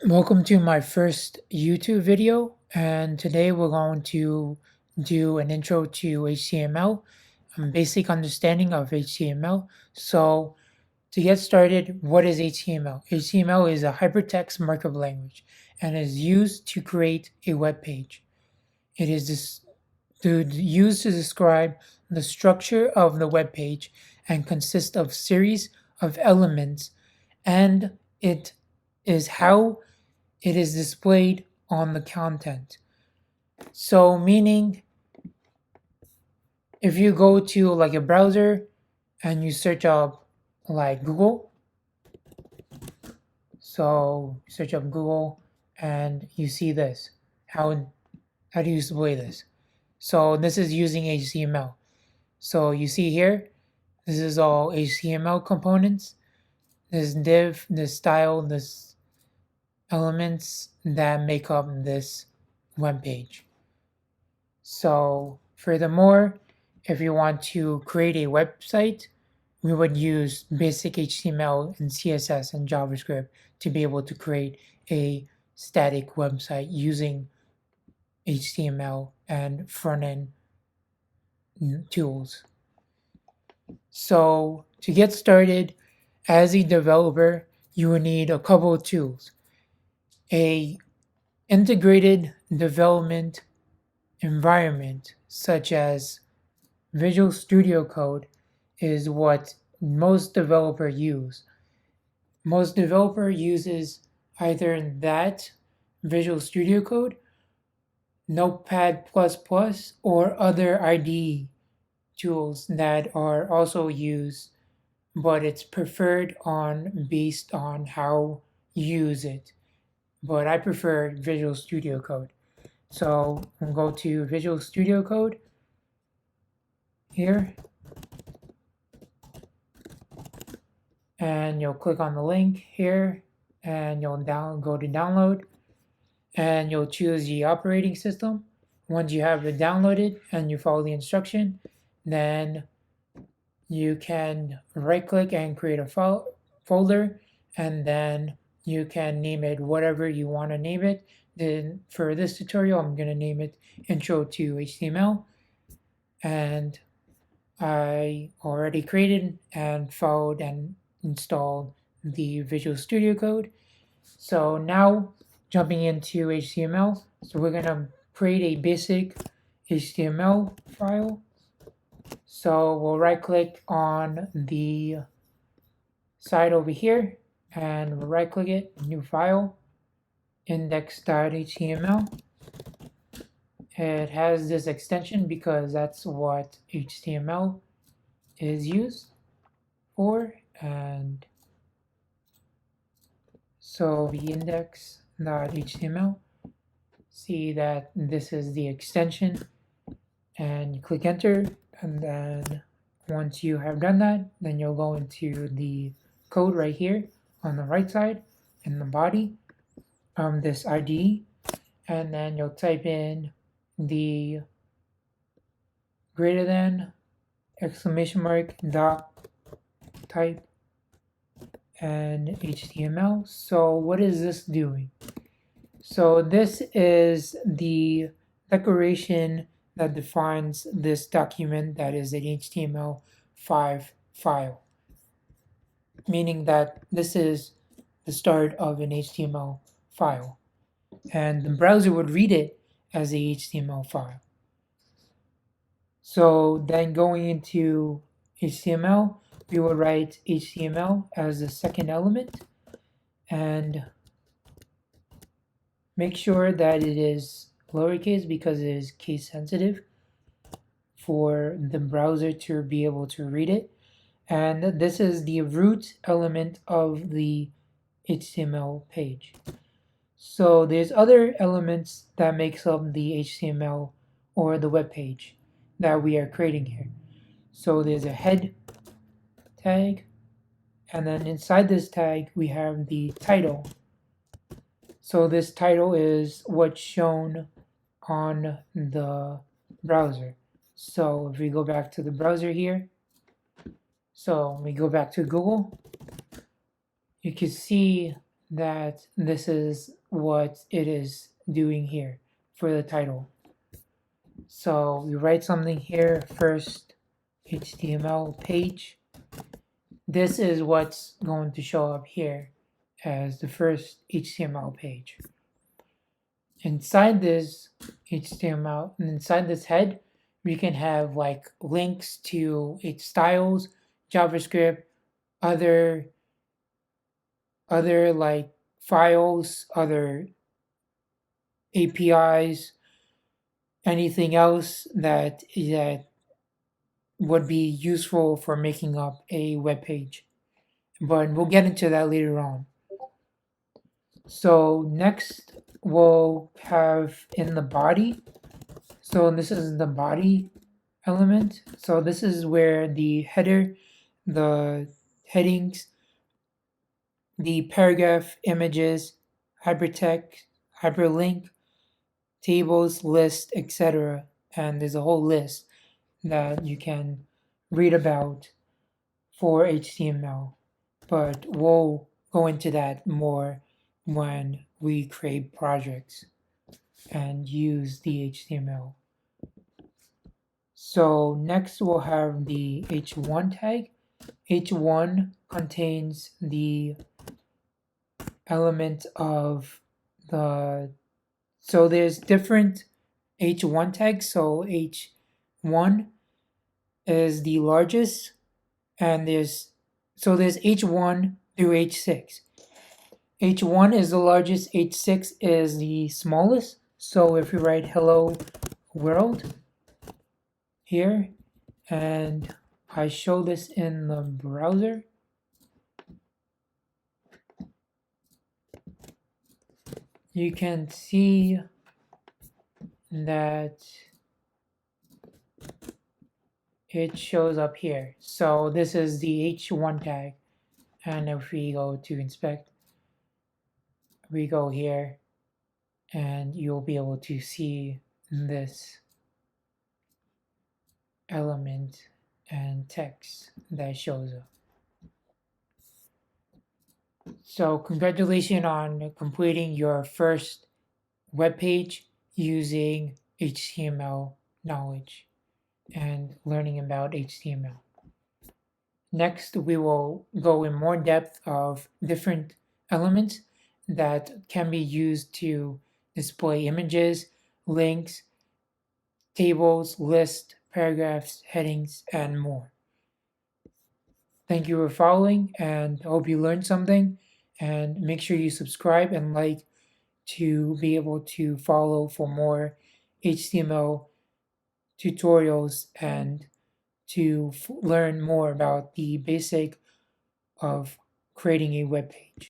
Welcome to my first YouTube video, and today we're going to do an intro to HTML, basic understanding of HTML. So, to get started, what is HTML? HTML is a hypertext markup language and is used to create a web page. It is used to describe the structure of the web page and consists of series of elements, and it is how it is displayed on the content. So meaning if you go to like a browser and you search up like Google, so search up Google and you see this. How do you display this? So this is using HTML. So you see here, this is all HTML components. This div, this style, this elements that make up this web page. So furthermore, if you want to create a website, we would use basic HTML and CSS and JavaScript to be able to create a static website using HTML and front-end tools. So to get started as a developer, you will need a couple of tools. A integrated development environment such as Visual Studio Code is what most developer use. Most developer uses either that Visual Studio Code, Notepad++, or other IDE tools that are also used, but it's preferred on based on how you use it. But I prefer Visual Studio Code. So we'll go to Visual Studio Code here, and you'll click on the link here, and you'll go to download, and you'll choose the operating system. Once you have it downloaded and you follow the instruction, then you can right click and create a folder, and then you can name it whatever you want to name it. Then for this tutorial, I'm going to name it Intro to HTML, and I already created and followed and installed the Visual Studio Code. So now jumping into HTML, so we're going to create a basic HTML file. So we'll right click on the side over here and we'll right click it, new file, index.html. It has this extension because that's what HTML is used for, and so the index.html, see that this is the extension, and you click enter, and then once you have done that, then you'll go into the code right here on the right side in the body, this IDE, and then you'll type in the greater than exclamation mark doc type and HTML. So what is this doing? So this is the declaration that defines this document that is an HTML5 file, meaning that this is the start of an HTML file, and the browser would read it as a HTML file. So then going into HTML, we will write HTML as the second element, and make sure that it is lowercase because it is case sensitive for the browser to be able to read it. And this is the root element of the HTML page. So there's other elements that makes up the HTML or the web page that we are creating here. So there's a head tag, and then inside this tag we have the title. So this title is what's shown on the browser. So if we go back to the browser here, so we go back to Google, you can see that this is what it is doing here for the title. So we write something here, first HTML page. This is what's going to show up here as the first HTML page. Inside this HTML, and inside this head, we can have like links to its styles, JavaScript, other like files, other APIs, anything else that would be useful for making up a web page. But we'll get into that later on. So next we'll have in the body. So this is the body element. So this is where the header, the headings, the paragraph images, hypertext, hyperlink, tables, list, etc. And there's a whole list that you can read about for HTML. But we'll go into that more when we create projects and use the HTML. So next we'll have the h1 tag. H1 contains the element of the, so there's different h1 tags. So h1 is the largest, and there's h1 through h6. H1 is the largest, h6 is the smallest. So if we write hello world here, and I show this in the browser, you can see that it shows up here. So this is the h1 tag, and if we go to inspect, we go here, and you'll be able to see this element and text that shows up. So congratulations on completing your first web page using HTML knowledge and learning about HTML. Next, we will go in more depth of different elements that can be used to display images, links, tables, lists, paragraphs, headings, and more. Thank you for following, and I hope you learned something. And make sure you subscribe and like to be able to follow for more HTML tutorials and to learn more about the basic of creating a web page.